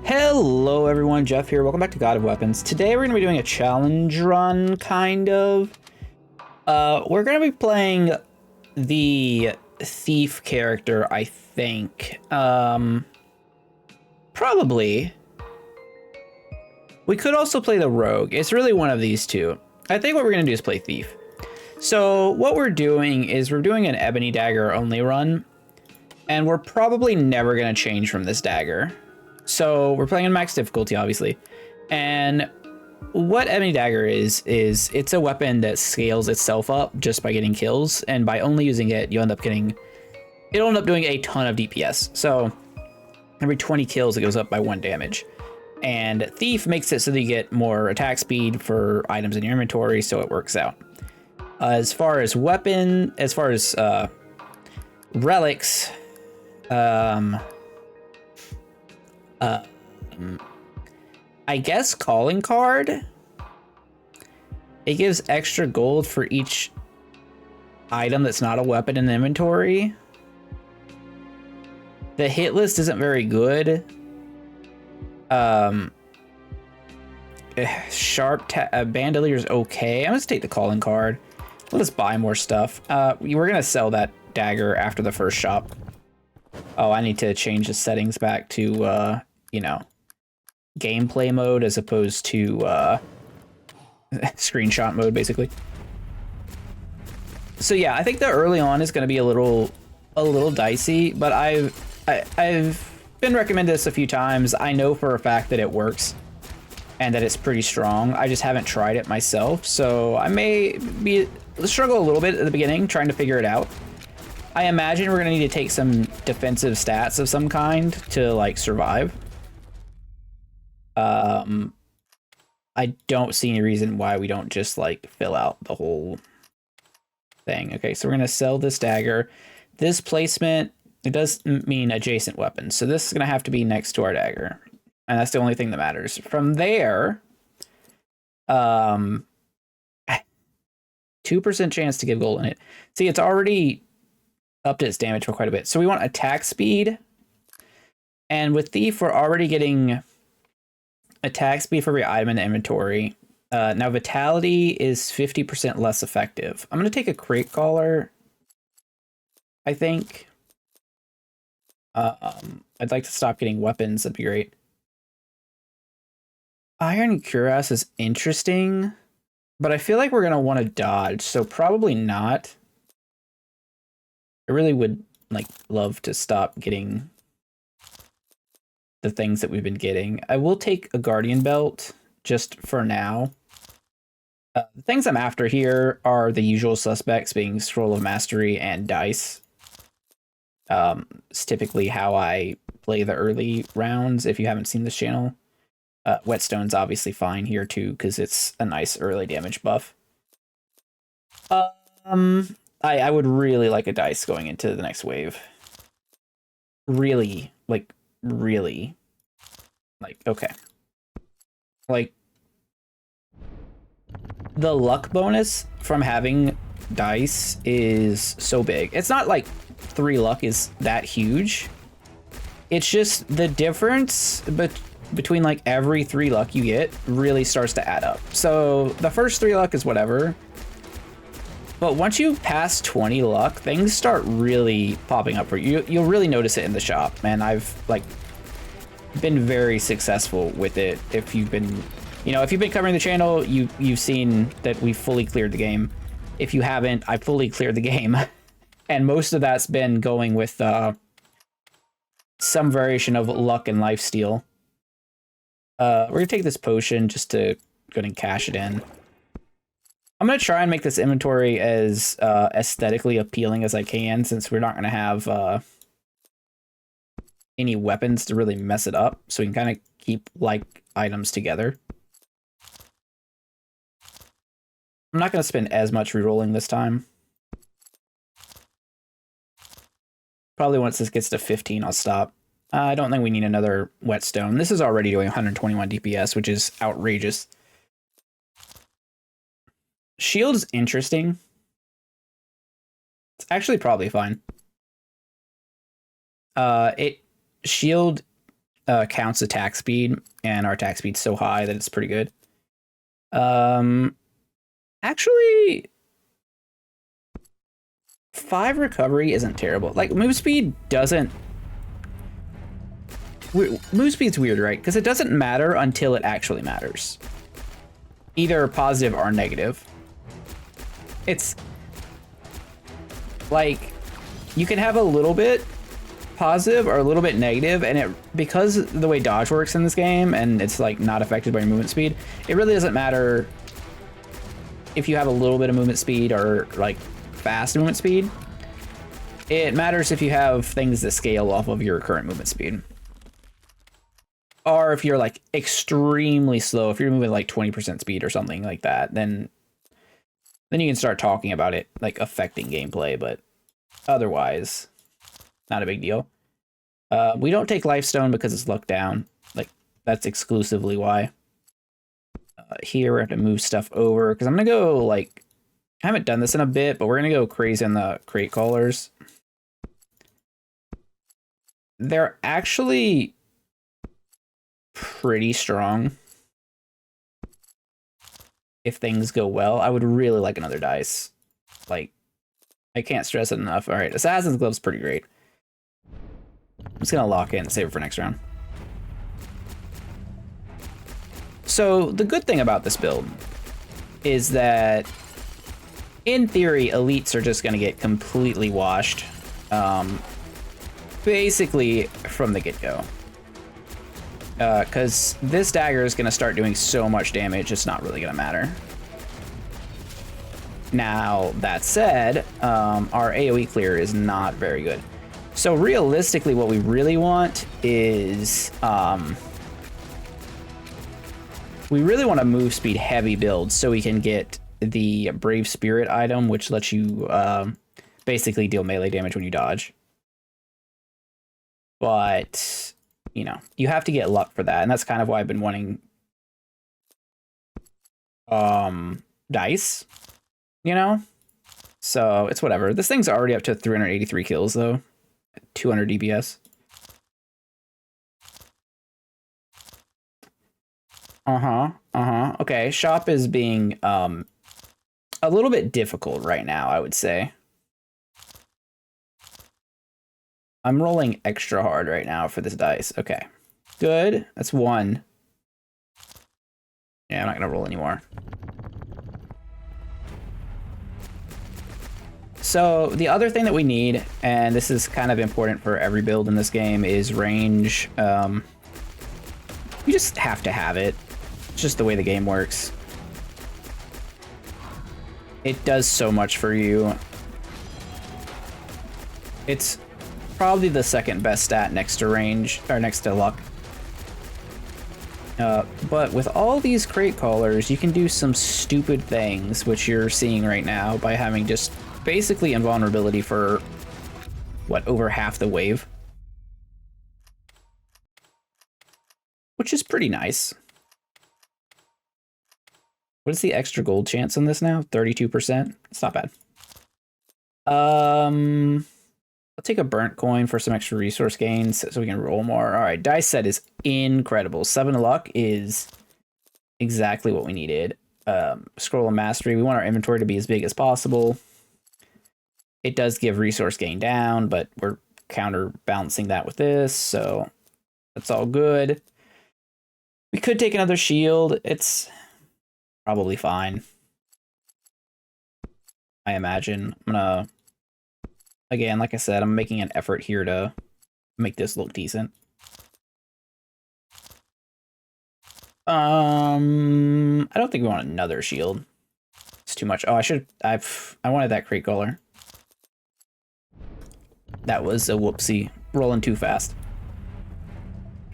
Hello everyone, Jeff here. Welcome back to God of Weapons. Today we're going to be doing a challenge run, kind of. We're going to be playing the thief character, I think. Probably. We could also play the rogue. It's really one of these two. I think what we're going to do is play thief. So what we're doing is we're doing an Ebony Dagger only run. And we're probably never going to change from this dagger. So we're playing in max difficulty, obviously. And what Ebony Dagger is it's a weapon that scales itself up just by getting kills. And by only using it, it'll end up doing a ton of DPS. So every 20 kills, it goes up by 1 damage. And Thief makes it so that you get more attack speed for items in your inventory, so it works out. As far as relics, I guess calling card. It gives extra gold for each item that's not a weapon in the inventory. The hit list isn't very good. Bandelier's okay. I'm gonna take the calling card. Let us buy more stuff. We're gonna sell that dagger after the first shop. Oh, I need to change the settings back to gameplay mode as opposed to screenshot mode, basically. So yeah, I think the early on is going to be a little dicey, but I've been recommended this a few times. I know for a fact that it works and that it's pretty strong. I just haven't tried it myself, so I may struggle a little bit at the beginning trying to figure it out. I imagine we're going to need to take some defensive stats of some kind to like survive. I don't see any reason why we don't just like fill out the whole thing. Okay, so we're going to sell this dagger. This placement, it does mean adjacent weapons. So this is going to have to be next to our dagger. And that's the only thing that matters. From there, 2% chance to give gold in it. See, it's already upped its damage for quite a bit. So we want attack speed. And with Thief, we're already getting attack speed for every item in the inventory. Now vitality is 50% less effective. I'm going to take a crate caller, I think. I'd like to stop getting weapons. That'd be great. Iron Cuirass is interesting, but I feel like we're going to want to dodge, so probably not. I really would love to stop getting the things that we've been getting. I will take a Guardian Belt just for now. The things I'm after here are the usual suspects, being Scroll of Mastery and Dice. It's typically how I play the early rounds if you haven't seen this channel. Whetstone's obviously fine here too, because it's a nice early damage buff. I would really like a Dice going into the next wave. Really, okay. The luck bonus from having Dice is so big. It's not like 3 luck is that huge. It's just the difference between like every 3 luck you get really starts to add up. So the first 3 luck is whatever. But once you pass 20 luck, things start really popping up for you. You'll really notice it in the shop, man. I've been very successful with it. If you've been covering the channel, you've seen that we fully cleared the game. If you haven't, I fully cleared the game. And most of that's been going with some variation of luck and lifesteal. We're gonna take this potion just to go ahead and cash it in. I'm going to try and make this inventory as aesthetically appealing as I can, since we're not going to have any weapons to really mess it up, so we can kind of keep like items together. I'm not going to spend as much rerolling this time. Probably once this gets to 15, I'll stop. I don't think we need another whetstone. This is already doing 121 DPS, which is outrageous. Shield's interesting. It's actually probably fine. Shield counts attack speed, and our attack speed's so high that it's pretty good. Actually, 5 recovery isn't terrible. Like, move speed doesn't... Move speed's weird, right? Because it doesn't matter until it actually matters. Either positive or negative. It's... like, you can have a little bit positive or a little bit negative, and it, because the way dodge works in this game, and it's like not affected by your movement speed, it really doesn't matter if you have a little bit of movement speed or like fast movement speed. It matters if you have things that scale off of your current movement speed. Or if you're like extremely slow, if you're moving like 20% speed or something like that, then you can start talking about it like affecting gameplay, but otherwise, not a big deal. We don't take Lifestone because it's luck down. Like, that's exclusively why. Here, we have to move stuff over, because I'm going to go, like... I haven't done this in a bit, but we're going to go crazy on the crate callers. They're actually pretty strong. If things go well, I would really like another dice. Like, I can't stress it enough. All right, Assassin's Glove's pretty great. I'm just gonna lock it and save it for next round. So the good thing about this build is that, in theory, elites are just gonna get completely washed, basically from the get-go. Because this dagger is gonna start doing so much damage, it's not really gonna matter. Now, that said, our AoE clear is not very good. So realistically, what we really want is, we really want a move speed heavy build so we can get the Brave Spirit item, which lets you basically deal melee damage when you dodge. But, you know, you have to get luck for that, and that's kind of why I've been wanting dice, you know? So it's whatever. This thing's already up to 383 kills, though. 200 DPS. Okay, shop is being a little bit difficult right now, I would say. I'm rolling extra hard right now for this dice. Okay, good. That's 1. Yeah, I'm not gonna roll anymore. So the other thing that we need, and this is kind of important for every build in this game, is range. You just have to have it. It's just the way the game works. It does so much for you. It's probably the second best stat next to range, or next to luck. But with all these crate callers, you can do some stupid things, which you're seeing right now by having just basically invulnerability for, what, over half the wave? Which is pretty nice. What is the extra gold chance on this now? 32%? It's not bad. I'll take a burnt coin for some extra resource gains so we can roll more. All right, dice set is incredible. 7 luck is exactly what we needed. Scroll of mastery. We want our inventory to be as big as possible. It does give resource gain down, but we're counterbalancing that with this, so that's all good. We could take another shield. It's probably fine, I imagine. I'm gonna, again, like I said, I'm making an effort here to make this look decent. I don't think we want another shield. It's too much. Oh, I wanted that crate caller. That was a whoopsie. Rolling too fast.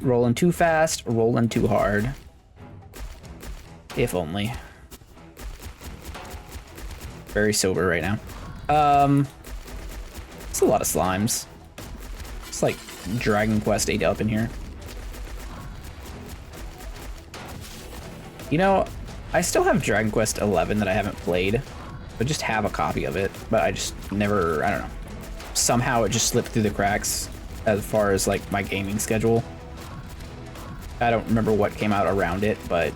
Rolling too fast, rolling too hard. If only. Very sober right now. It's a lot of slimes. It's like Dragon Quest 8 up in here. You know, I still have Dragon Quest 11 that I haven't played. I just have a copy of it, but I just never, I don't know. Somehow it just slipped through the cracks as far as like my gaming schedule. I don't remember what came out around it, but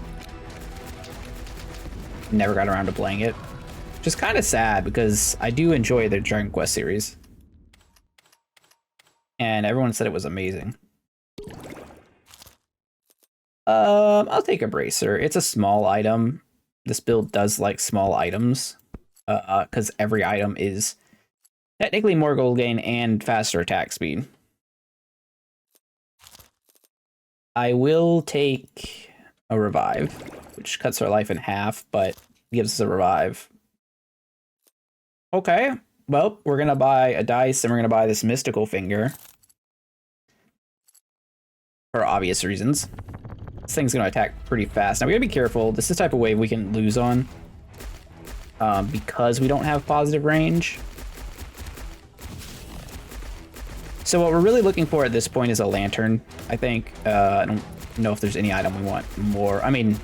never got around to playing it. Which is kind of sad because I do enjoy the Dragon Quest series. And everyone said it was amazing. I'll take a bracer. It's a small item. This build does like small items. Because every item is technically more gold gain and faster attack speed. I will take a revive, which cuts our life in half, but gives us a revive. Okay, well, we're gonna buy a dice and we're gonna buy this mystical finger. For obvious reasons. This thing's gonna attack pretty fast. Now we gotta be careful. This is the type of wave we can lose on. Because we don't have positive range. So what we're really looking for at this point is a lantern, I think. I don't know if there's any item we want more. I mean,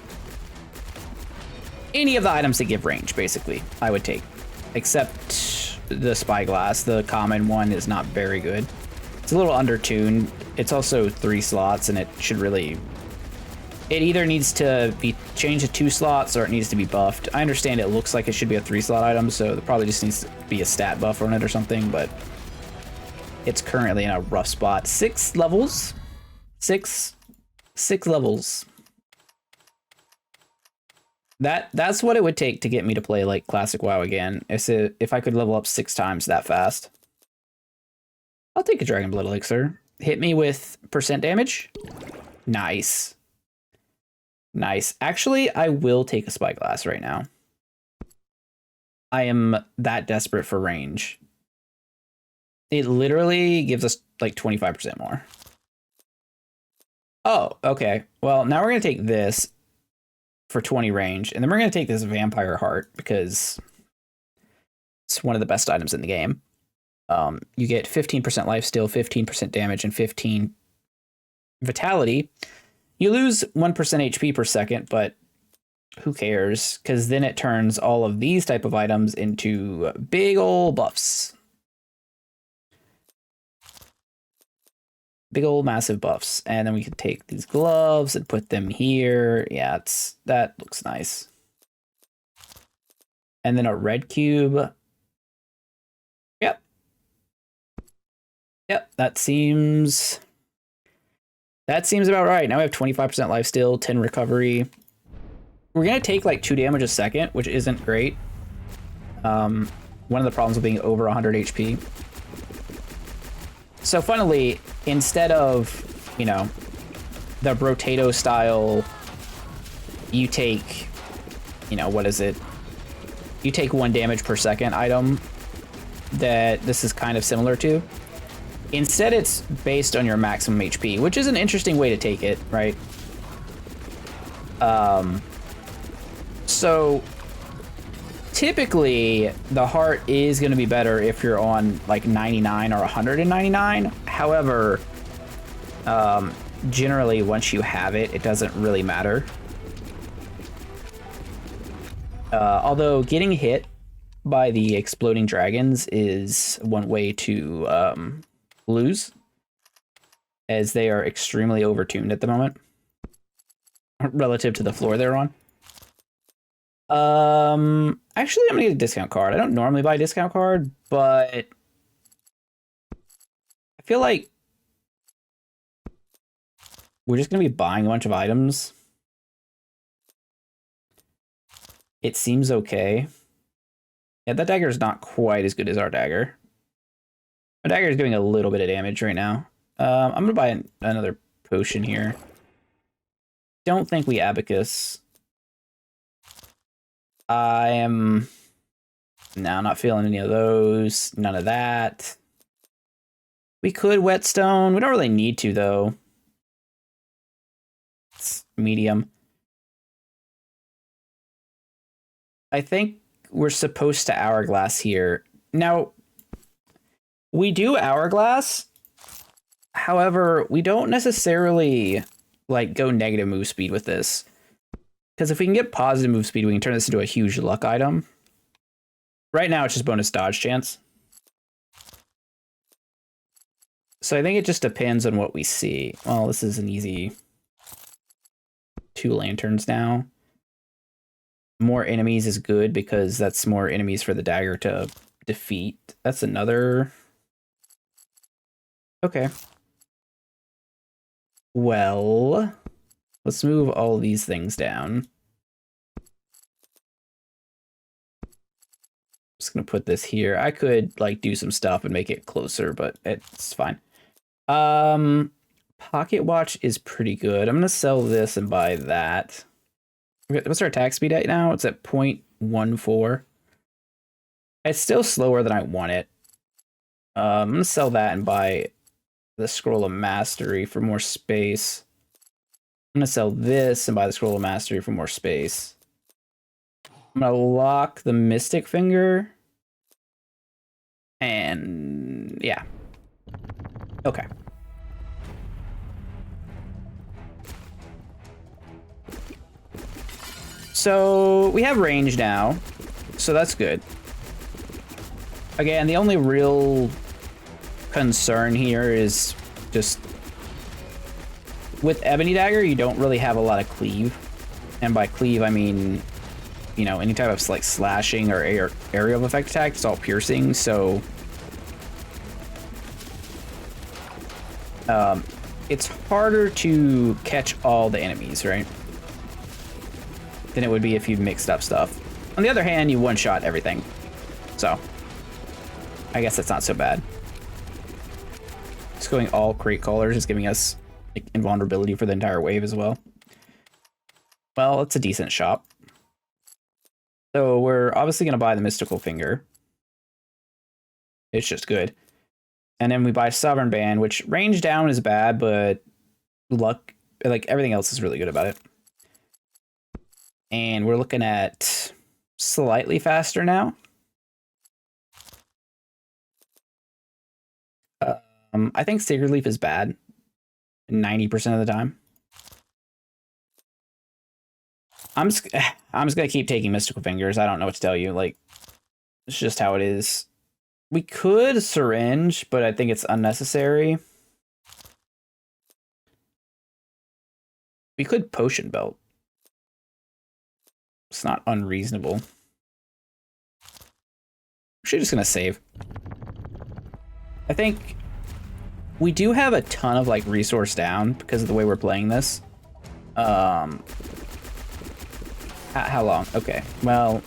any of the items that give range, basically, I would take. Except the spyglass. The common one is not very good. It's a little undertuned. It's also 3 slots, and it should really... It either needs to be changed to 2 slots or it needs to be buffed. I understand it looks like it should be a 3-slot item, so there probably just needs to be a stat buff on it or something, but it's currently in a rough spot. 6 levels. 6 levels. That's what it would take to get me to play like Classic WoW again. If I could level up 6 times that fast. I'll take a Dragon Blood Elixir. Hit me with % damage. Nice. Nice. Actually, I will take a Spyglass right now. I am that desperate for range. It literally gives us like 25% more. Oh, okay. Well, now we're going to take this for 20 range, and then we're going to take this Vampire Heart because it's one of the best items in the game. You get 15% lifesteal, 15% damage, and 15 vitality. You lose 1% HP per second, but who cares? Because then it turns all of these type of items into big ol' buffs. Big old massive buffs. And then we can take these gloves and put them here. Yeah, that looks nice. And then a red cube. Yep. Yep, that seems about right. Now we have 25% life steal, 10 recovery. We're going to take like 2 damage a second, which isn't great. One of the problems with being over 100 HP. So funnily, instead of, you know, the Brotato style, you take, you know, what is it? You take 1 damage per second item that this is kind of similar to. Instead, it's based on your maximum HP, which is an interesting way to take it, right? So typically the heart is going to be better if you're on like 99 or 199. However, generally once you have it, it doesn't really matter. Although getting hit by the exploding dragons is one way to lose, as they are extremely overtuned at the moment relative to the floor they're on. Actually, I'm gonna get a discount card. I don't normally buy a discount card, but I feel like we're just gonna be buying a bunch of items. It seems okay. Yeah, that dagger is not quite as good as our dagger. Our dagger is doing a little bit of damage right now. I'm gonna buy another potion here. Don't think we abacus. I am... No, not feeling any of those. None of that. We could whetstone. We don't really need to, though. It's medium. I think we're supposed to hourglass here. Now, we do hourglass. However, we don't necessarily like go negative move speed with this. Because if we can get positive move speed, we can turn this into a huge luck item. Right now, it's just bonus dodge chance. So I think it just depends on what we see. Well, this is an easy 2 lanterns now. More enemies is good because that's more enemies for the dagger to defeat. That's another... Okay. Well, let's move all these things down. Just gonna put this here. I could like do some stuff and make it closer, but it's fine. Pocket watch is pretty good. I'm gonna sell this and buy that. What's our attack speed at now? It's at 0.14. It's still slower than I want it. I'm gonna sell that and buy the Scroll of Mastery for more space. I'm gonna sell this and buy the Scroll of Mastery for more space. I'm gonna lock the Mystic Finger. And yeah. Okay. So we have range now, so that's good. Again, the only real concern here is just with Ebony Dagger, you don't really have a lot of cleave. And by cleave, I mean, you know, any type of like slashing or aerial effect attack, it's all piercing, so it's harder to catch all the enemies, right? Than it would be if you mixed up stuff. On the other hand, you one-shot everything. So, I guess that's not so bad. Just going all crate callers is giving us like, invulnerability for the entire wave as well. Well, it's a decent shop. So we're obviously going to buy the Mystical Finger. It's just good. And then we buy Sovereign Band, which range down is bad, but luck, like everything else is really good about it. And we're looking at slightly faster now. I think Sacred Leaf is bad 90% of the time. I'm just gonna keep taking Mystical Fingers. I don't know what to tell you. Like, it's just how it is. We could syringe, but I think it's unnecessary. We could potion belt. It's not unreasonable. I'm actually just gonna save. I think we do have a ton of like resource down because of the way we're playing this. How long? Okay, well,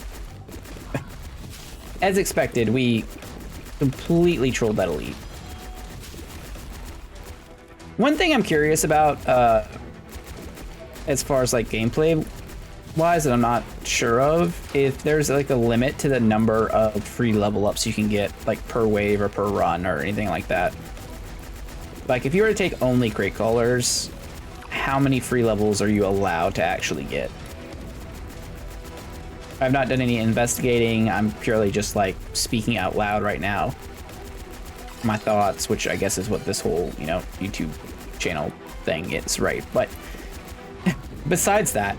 as expected, we completely trolled that elite. One thing I'm curious about, as far as like gameplay wise, that I'm not sure of, if there's like a limit to the number of free level ups you can get, like per wave or per run or anything like that. Like if you were to take only crate callers, how many free levels are you allowed to actually get? I've not done any investigating. I'm purely just like speaking out loud right now. My thoughts, which I guess is what this whole, you know, YouTube channel thing is, right? But besides that,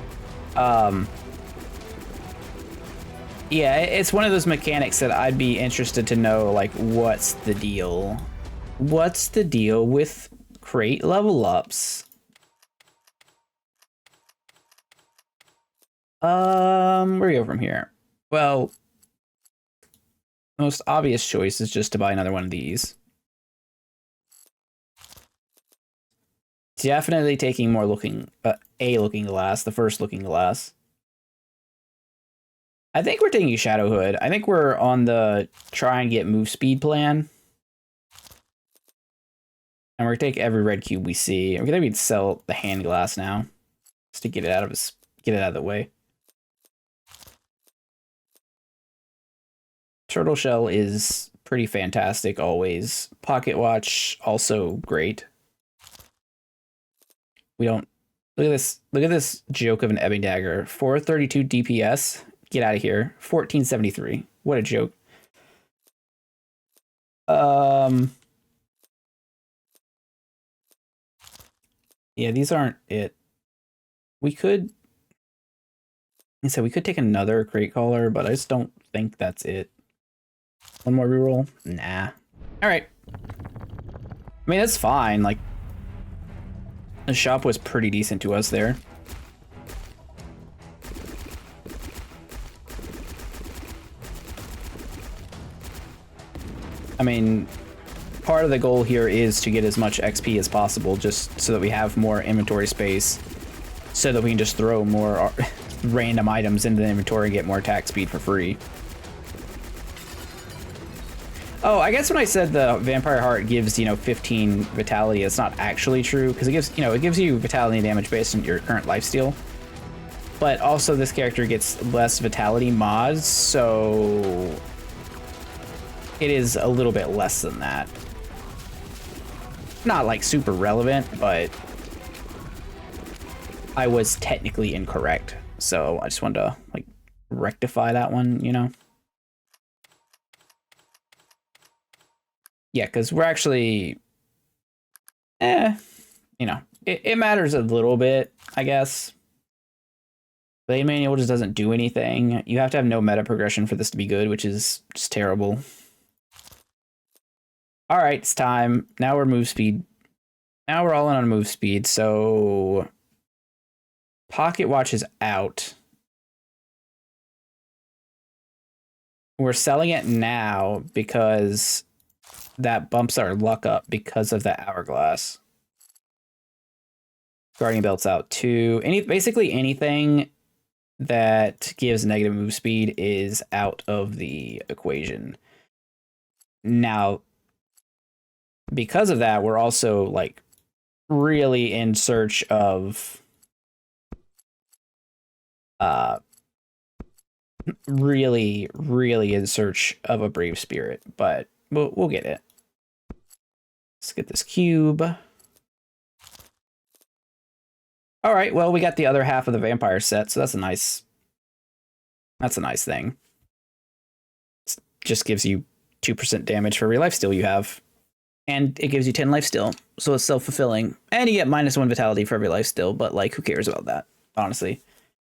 yeah, it's one of those mechanics that I'd be interested to know, like, what's the deal? What's the deal with crate level ups? Where do we go from here? Well, the most obvious choice is just to buy another one of these. Definitely taking more looking, a looking glass, the first looking glass. I think we're taking a Shadow Hood. I think we're on the try and get move speed plan. And we're gonna take every red cube we see. I'm gonna sell the hand glass now, just to get it out of the way. Turtle shell is pretty fantastic always. Pocket watch also great. We don't look at this joke of an Ebony Dagger. 432 DPS. Get out of here. 1473. What a joke. Yeah, these aren't it. We could take another crate caller, but I just don't think that's it. One more reroll? Nah. Alright. I mean, that's fine. Like, the shop was pretty decent to us there. I mean, part of the goal here is to get as much XP as possible, just so that we have more inventory space, so that we can just throw more random items into the inventory and get more attack speed for free. Oh, I guess when I said the Vampire Heart gives, you know, 15 vitality, it's not actually true, because it gives, you know, it gives you vitality damage based on your current lifesteal. But also this character gets less vitality mods, so it is a little bit less than that. Not like super relevant, but I was technically incorrect. So I just wanted to like rectify that one, you know? Yeah, because we're actually, you know, it matters a little bit, I guess. The aid manual just doesn't do anything. You have to have no meta progression for this to be good, which is just terrible. All right, it's time. Now we're move speed. Now we're all in on move speed, so Pocket Watch is out. We're selling it now because that bumps our luck up because of the hourglass. Guardian Belt's out too. Basically anything that gives negative move speed is out of the equation. Now, because of that, we're also like really in search of really in search of a brave spirit, but we'll get it. Let's get this cube. All right, well, we got the other half of the vampire set, so that's a nice thing. It just gives you 2% damage for every lifesteal you have. And it gives you 10 lifesteal, so it's self-fulfilling. And you get -1 vitality for every lifesteal, but like, who cares about that, honestly?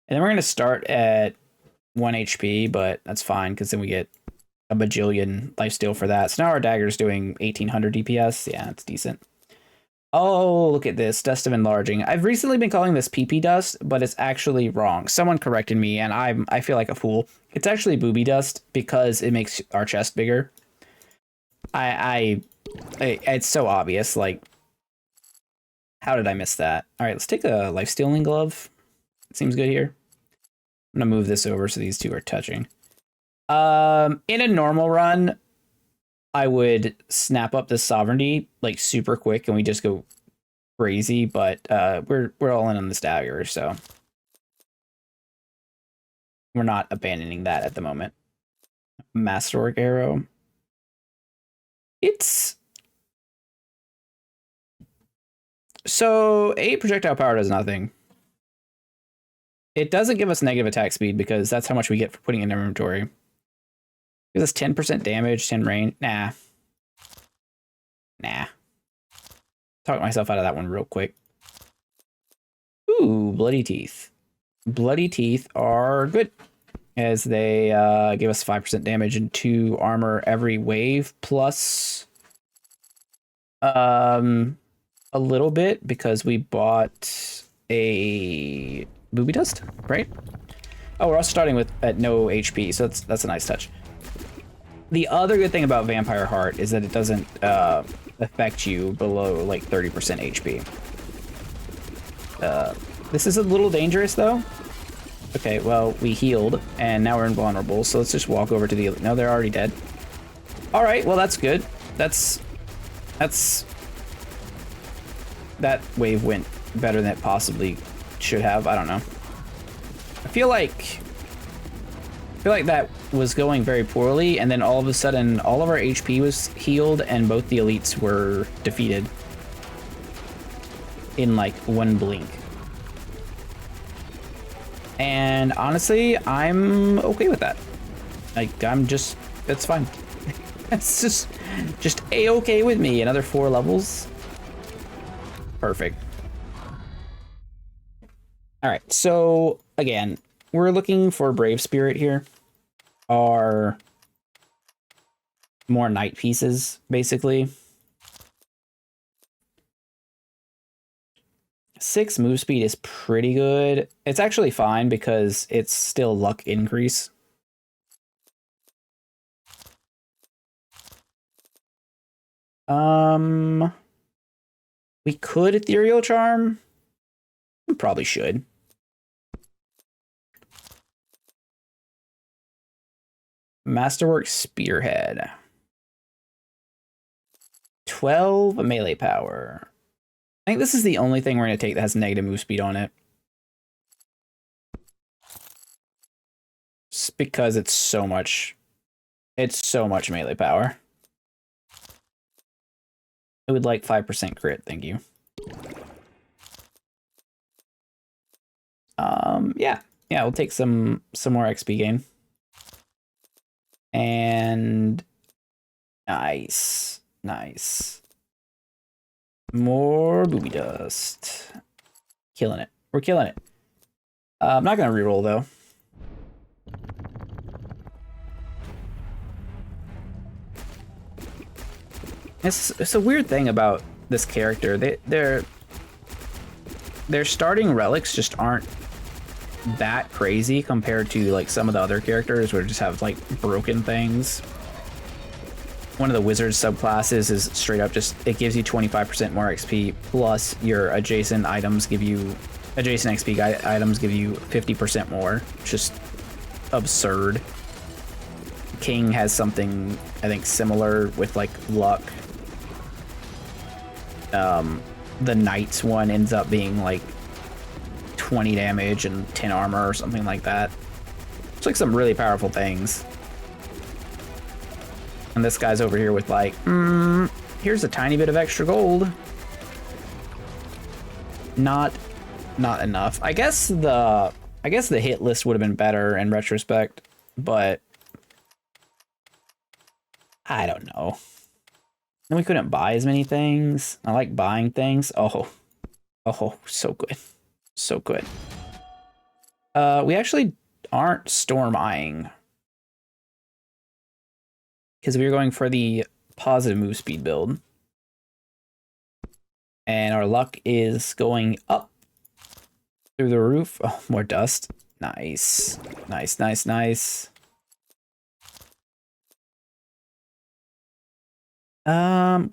And then we're gonna start at 1 HP, but that's fine, because then we get a bajillion lifesteal for that. So now our dagger's doing 1800 DPS. Yeah, it's decent. Oh, look at this. Dust of Enlarging. I've recently been calling this PP dust, but it's actually wrong. Someone corrected me, and I feel like a fool. It's actually booby dust because it makes our chest bigger. It's so obvious. Like, how did I miss that? All right, let's take a life stealing glove. It seems good here. I'm gonna move this over so these two are touching. In a normal run, I would snap up the sovereignty like super quick and we just go crazy, but we're all in on this dagger, so we're not abandoning that at the moment. Masterwork arrow. It's so 8 projectile power does nothing. It doesn't give us negative attack speed because that's how much we get for putting in inventory. It gives us 10% damage, 10 range. Nah. Talk myself out of that one real quick. Ooh, bloody teeth. Bloody teeth are good, as they give us 5% damage and 2 armor every wave, plus a little bit because we bought a booby dust, right? Oh, we're also starting with at no HP, so that's a nice touch. The other good thing about Vampire Heart is that it doesn't affect you below like 30% HP. This is a little dangerous though. Okay, well, we healed and now we're invulnerable, so let's just walk over to the... No, they're already dead. All right, well, that's good. That wave went better than it possibly should have. I don't know. I feel like that was going very poorly, and then all of a sudden all of our HP was healed and both the elites were defeated in like one blink. And honestly, I'm okay with that. Like, it's fine. It's just a-okay with me. Another 4 levels. Perfect. All right, so again, we're looking for Brave Spirit here. Are more knight pieces, basically. 6 move speed is pretty good. It's actually fine because it's still luck increase. We could Ethereal Charm. We probably should. Masterwork Spearhead. 12 melee power. I think this is the only thing we're going to take that has negative move speed on it. Just because it's so much melee power. I would like 5% crit, thank you. Yeah, we'll take some more XP gain. And nice. More booby dust. Killing it. We're killing it. I'm not gonna reroll though. It's a weird thing about this character. Their starting relics just aren't that crazy compared to like some of the other characters where just have like broken things. One of the wizard subclasses is straight up just it gives you 25% more XP plus your adjacent items give you adjacent XP items give you 50% more. Just absurd. King has something I think similar with like luck. The Knight's one ends up being like 20 damage and 10 armor or something like that. It's like some really powerful things. And this guy's over here with like, here's a tiny bit of extra gold. Not enough. I guess the hit list would have been better in retrospect, but I don't know. And we couldn't buy as many things. I like buying things. Oh, so good. So good. We actually aren't storm eyeing. Because we were going for the positive move speed build. And our luck is going up through the roof. Oh, more dust. Nice. Nice.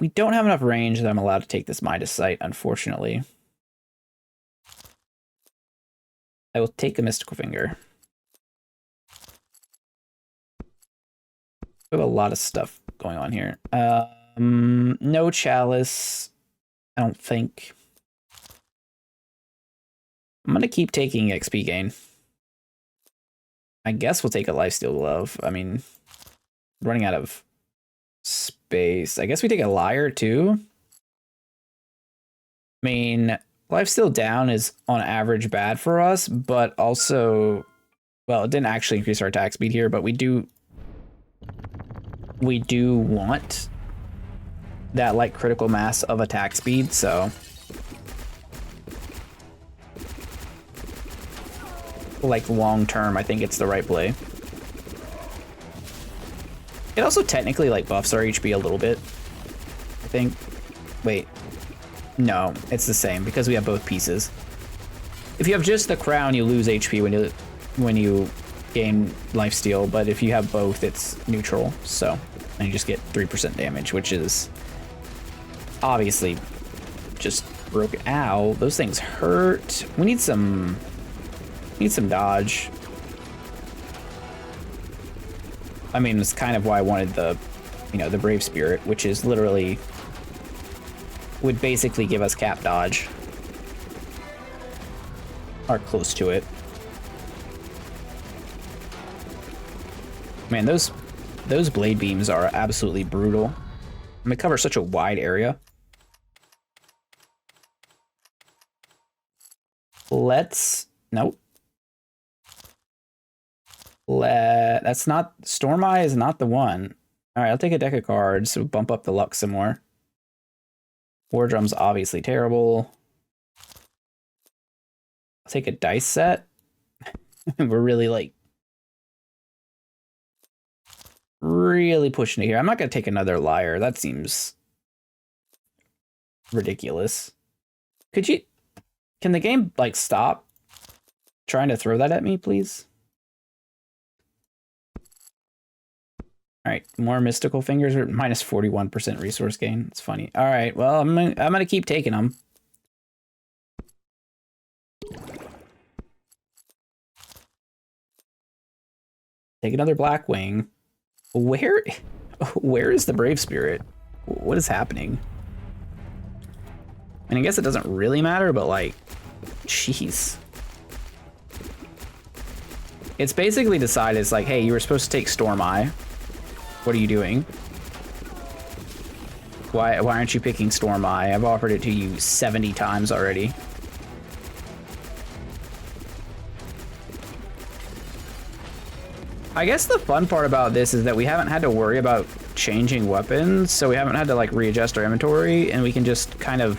We don't have enough range that I'm allowed to take this Midas Sight, unfortunately. I will take a Mystical Finger. We have a lot of stuff going on here. No Chalice, I don't think. I'm gonna keep taking XP gain. I guess we'll take a Lifesteal Glove. I mean, running out of space. I guess we take a Lyre too. I mean, Lifesteal down is on average bad for us, but also, well, it didn't actually increase our attack speed here, but we do want that like critical mass of attack speed, so like long term I think it's the right play. It also technically like buffs our HP a little bit, I think. Wait, no, it's the same because we have both pieces. If you have just the crown, you lose HP when you gain lifesteal, but if you have both, it's neutral. So, and you just get 3% damage, which is obviously just broken. Ow, those things hurt. We need some dodge. I mean, it's kind of why I wanted the, the Brave Spirit, which is literally would basically give us cap dodge. Or close to it. Man, those blade beams are absolutely brutal. I'm gonna cover such a wide area. Nope. That's not, Storm Eye is not the one. All right, I'll take a deck of cards to bump up the luck some more. War Drum's obviously terrible. I'll take a dice set. We're really pushing it here. I'm not gonna take another Lyre. That seems ridiculous. Can the game stop trying to throw that at me, please? All right, more mystical fingers are minus 41% resource gain. It's funny. All right, well, I'm gonna keep taking them. Take another black wing. Where is the brave spirit? What is happening? And I guess it doesn't really matter, but like, jeez. It's basically decided, it's like, hey, you were supposed to take Storm Eye. What are you doing? Why aren't you picking Storm Eye? I've offered it to you 70 times already. I guess the fun part about this is that we haven't had to worry about changing weapons, so we haven't had to like readjust our inventory, and we can just kind of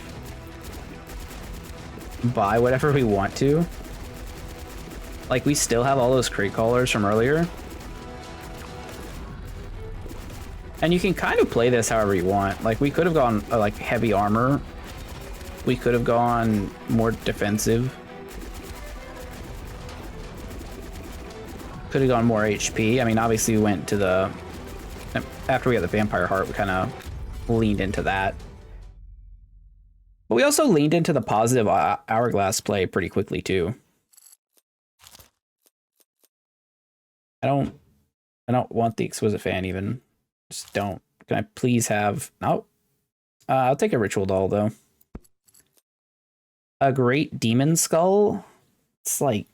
buy whatever we want to. Like, we still have all those crate callers from earlier. And you can kind of play this however you want. Like, we could have gone like heavy armor. We could have gone more defensive. Could have gone more HP. I mean, obviously we went to the... After we got the Vampire Heart, we kind of leaned into that. But we also leaned into the positive Hourglass play pretty quickly, too. I don't want the Exquisite Fan, even. Just don't. Can I please have... No. I'll take a Ritual Doll, though. A Great Demon Skull? It's like...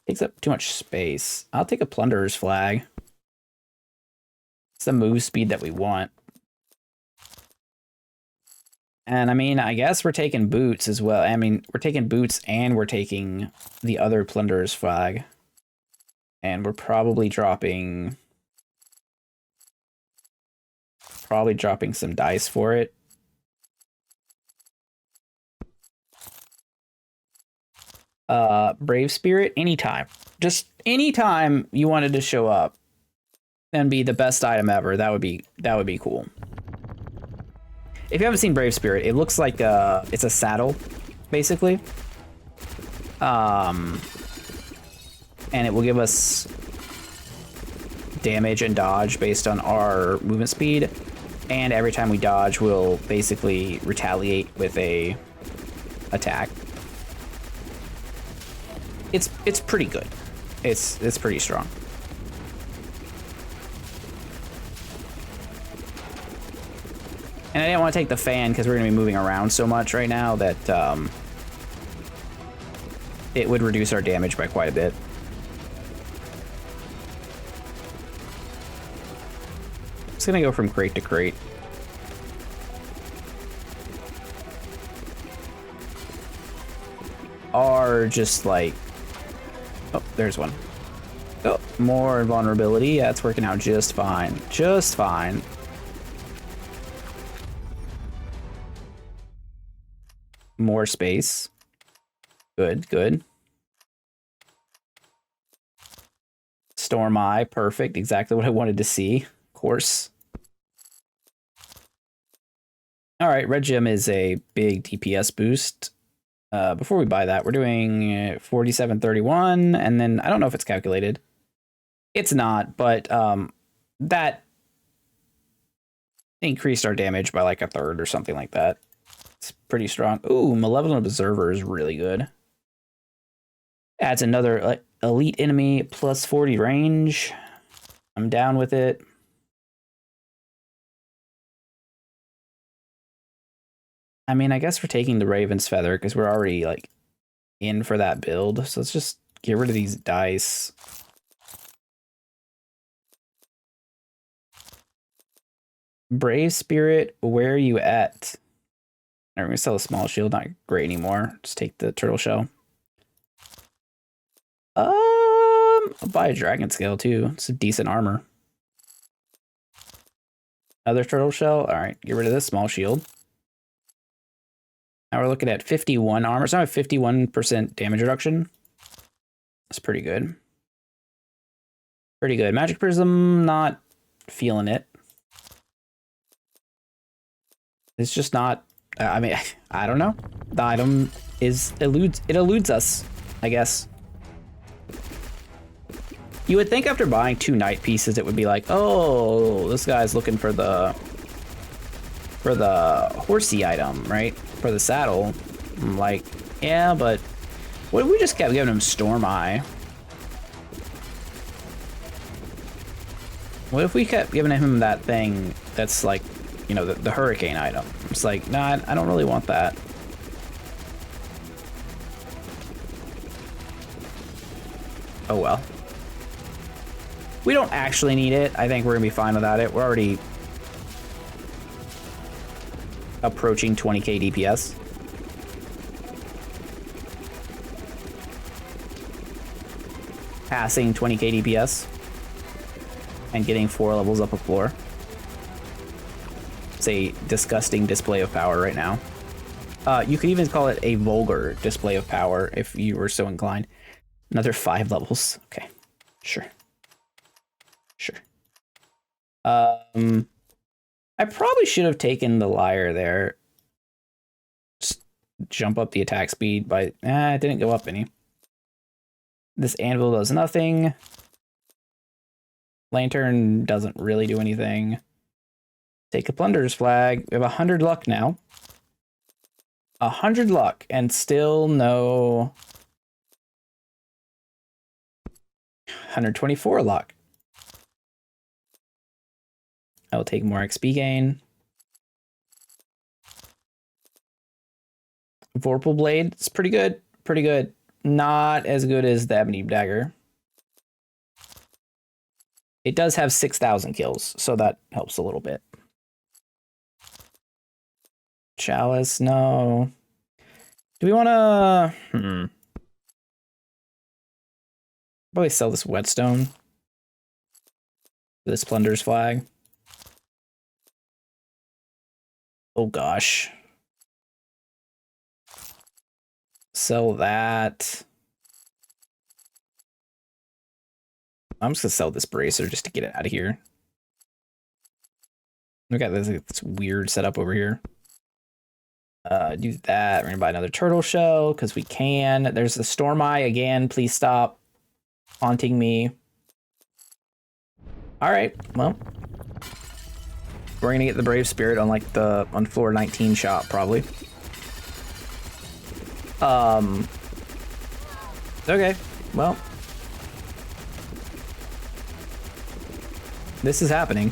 Takes up too much space. I'll take a Plunderer's Flag. It's the move speed that we want. And I mean, I guess we're taking Boots as well. I mean, we're taking Boots and we're taking the other Plunderer's Flag. And we're probably dropping some dice for it. Brave Spirit, anytime. Just anytime you wanted to show up and be the best item ever, that would be cool. If you haven't seen Brave Spirit, it looks like it's a saddle, basically. And it will give us damage and dodge based on our movement speed. And every time we dodge, we'll basically retaliate with a attack. It's pretty good. It's pretty strong. And I didn't want to take the fan because we're going to be moving around so much right now that it would reduce our damage by quite a bit. It's going to go from crate to crate. Are just like... Oh, there's one. Oh, more vulnerability. Yeah, it's working out just fine. Just fine. More space. Good, good. Storm Eye, perfect. Exactly what I wanted to see. Of course. All right, Red Gem is a big DPS boost. Before we buy that, we're doing 4731, and then I don't know if it's calculated. It's not, but that increased our damage by like a third or something like that. It's pretty strong. Ooh, Malevolent Observer is really good. Adds another like elite enemy plus 40 range. I'm down with it. I mean, I guess we're taking the Raven's Feather because we're already like in for that build. So let's just get rid of these dice. Brave Spirit, where are you at? All right, we're gonna sell a small shield, not great anymore. Just take the turtle shell. I'll buy a dragon scale too. It's a decent armor. Another turtle shell. All right, get rid of this small shield. Now we're looking at 51 armor. So I have 51% damage reduction. That's pretty good. Pretty good. Magic Prism, not feeling it. It's just not. I mean, I don't know. The item eludes us, I guess. You would think after buying 2 knight pieces, it would be like, oh, this guy's looking for the horsey item, right? For the saddle. I'm like, yeah, but what if we just kept giving him Storm Eye? What if we kept giving him that thing that's like, you know, the hurricane item? It's like, nah, I don't really want that. Oh well. We don't actually need it. I think we're gonna be fine without it. We're already approaching 20k DPS. Passing 20k DPS. And getting 4 levels up a floor. It's a disgusting display of power right now. You could even call it a vulgar display of power if you were so inclined. Another 5 levels. Okay, sure. Sure. I probably should have taken the lyre there. Just jump up the attack speed, but it didn't go up any. This anvil does nothing. Lantern doesn't really do anything. Take a plunderer's flag. We have 100 luck now. 100 luck and still no 124 luck. I will take more XP gain. Vorpal Blade, it's pretty good. Pretty good. Not as good as the Ebony Dagger. It does have 6,000 kills, so that helps a little bit. Chalice, no. Do we want to... Probably sell this whetstone. This plunderer's flag. Oh gosh. Sell that. I'm just gonna sell this bracer just to get it out of here. We got this weird setup over here. Do that. We're gonna buy another turtle shell because we can. There's the Storm Eye again. Please stop haunting me. All right. Well, we're gonna get the Brave Spirit on like on floor 19 shop probably. Okay. Well, this is happening.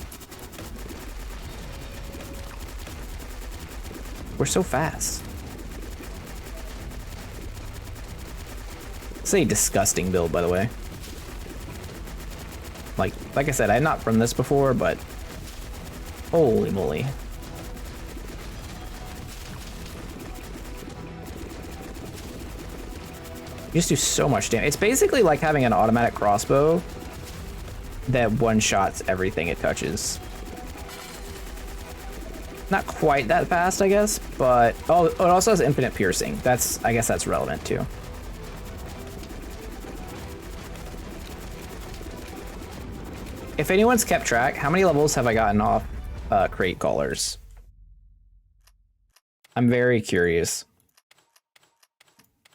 We're so fast. It's a disgusting build, by the way. Like I said, I'm not from this before, but holy moly. You just do so much damage. It's basically like having an automatic crossbow that one-shots everything it touches. Not quite that fast, I guess, but oh, it also has infinite piercing. I guess that's relevant too. If anyone's kept track, how many levels have I gotten off crate callers? I'm very curious.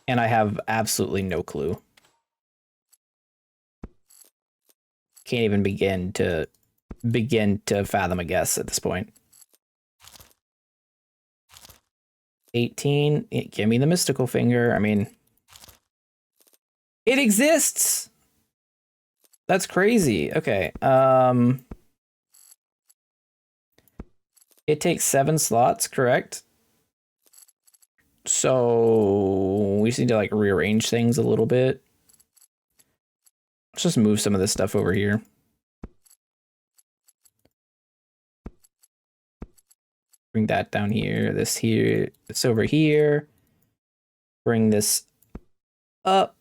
And I have absolutely no clue. Can't even begin to fathom a guess at this point. 18, give me the mystical finger. I mean, it exists. That's crazy. Okay. It takes 7 slots, correct? So we just need to like rearrange things a little bit. Let's just move some of this stuff over here. Bring that down here, this here, this over here. Bring this up.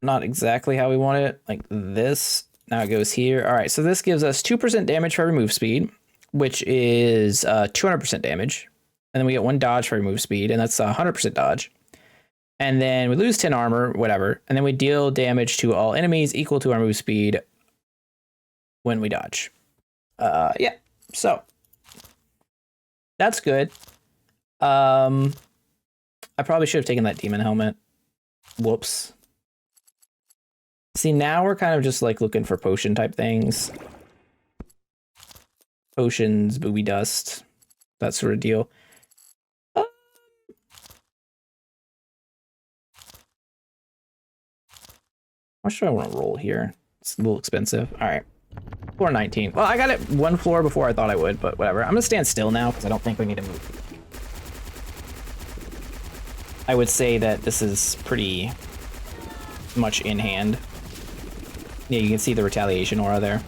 Not exactly how we want it, like this. Now it goes here. All right, so this gives us 2% damage for every move speed, which is 200% damage. And then we get 1 dodge for every move speed, and that's 100% dodge. And then we lose 10 armor, whatever. And then we deal damage to all enemies equal to our move speed when we dodge. Yeah, so that's good. I probably should have taken that demon helmet. Whoops. See, now we're kind of just like looking for potion type things. Potions, booby dust, that sort of deal. How much do I want to roll here? It's a little expensive. All right. Floor 19. Well, I got it one floor before I thought I would, but whatever. I'm gonna stand still now because I don't think we need to move. I would say that this is pretty much in hand. Yeah, you can see the retaliation aura there.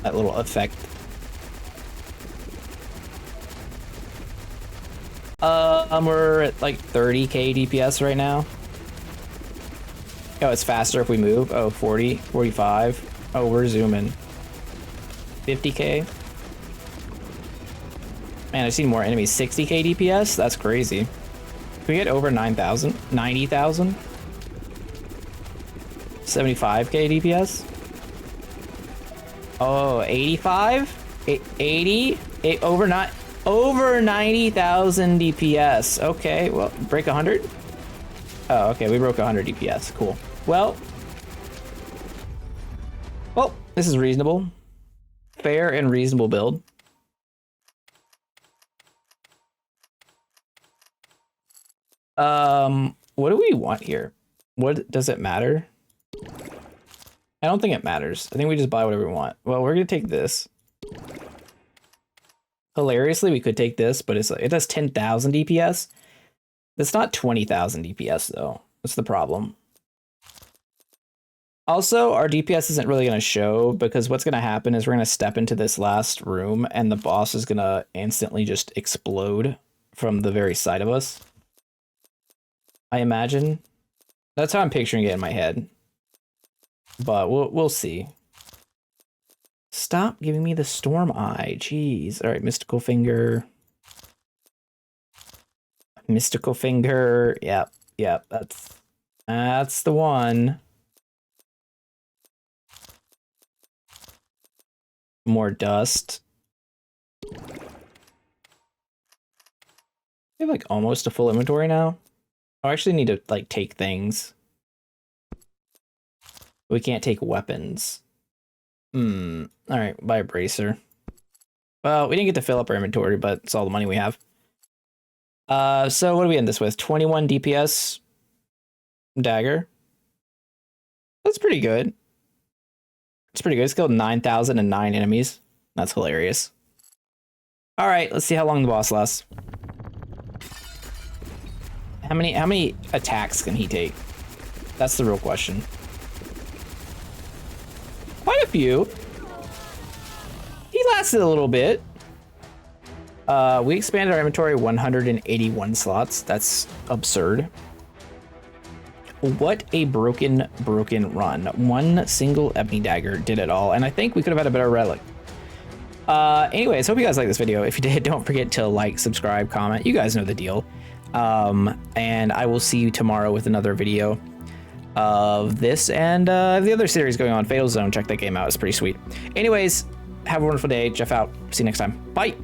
That little effect. We're at like 30k DPS right now. Oh, it's faster if we move. Oh, 40, 45. Oh, we're zooming. 50k. Man, I've seen more enemies. 60k DPS? That's crazy. Can we get over 9,000? 90,000? 75k DPS? Oh, 85? 80? Over 90,000 DPS. Okay, well, break 100? Oh, okay, we broke 100 DPS. Cool. Well, this is reasonable. Fair and reasonable build. What do we want here? What does it matter? I don't think it matters. I think we just buy whatever we want. Well, we're gonna take this. Hilariously, we could take this, but it does 10,000 DPS. It's not 20,000 DPS though. That's the problem. Also, our DPS isn't really gonna show because what's gonna happen is we're gonna step into this last room and the boss is gonna instantly just explode from the very side of us. I imagine. That's how I'm picturing it in my head. But we'll see. Stop giving me the storm eye. Jeez. All right, mystical finger. Mystical finger. Yep. That's the one. More dust. We have like almost a full inventory now. I actually need to like take things. We can't take weapons. All right, buy a bracer. Well, we didn't get to fill up our inventory, but it's all the money we have. So what do we end this with? 21 DPS dagger. That's pretty good. It's pretty good. It's killed 9,009 enemies. That's hilarious. All right, let's see how long the boss lasts. How many attacks can he take? That's the real question. Quite a few. He lasted a little bit. We expanded our inventory 181 slots. That's absurd. What a broken run. One single Ebony Dagger did it all, and I think we could have had a better relic. Anyways, hope you guys like this video. If you did, don't forget to like, subscribe, comment. You guys know the deal. And I will see you tomorrow with another video of this and the other series going on. Fatal Zone, check that game out. It's pretty sweet. Anyways, have a wonderful day. Jeff out. See you next time. Bye.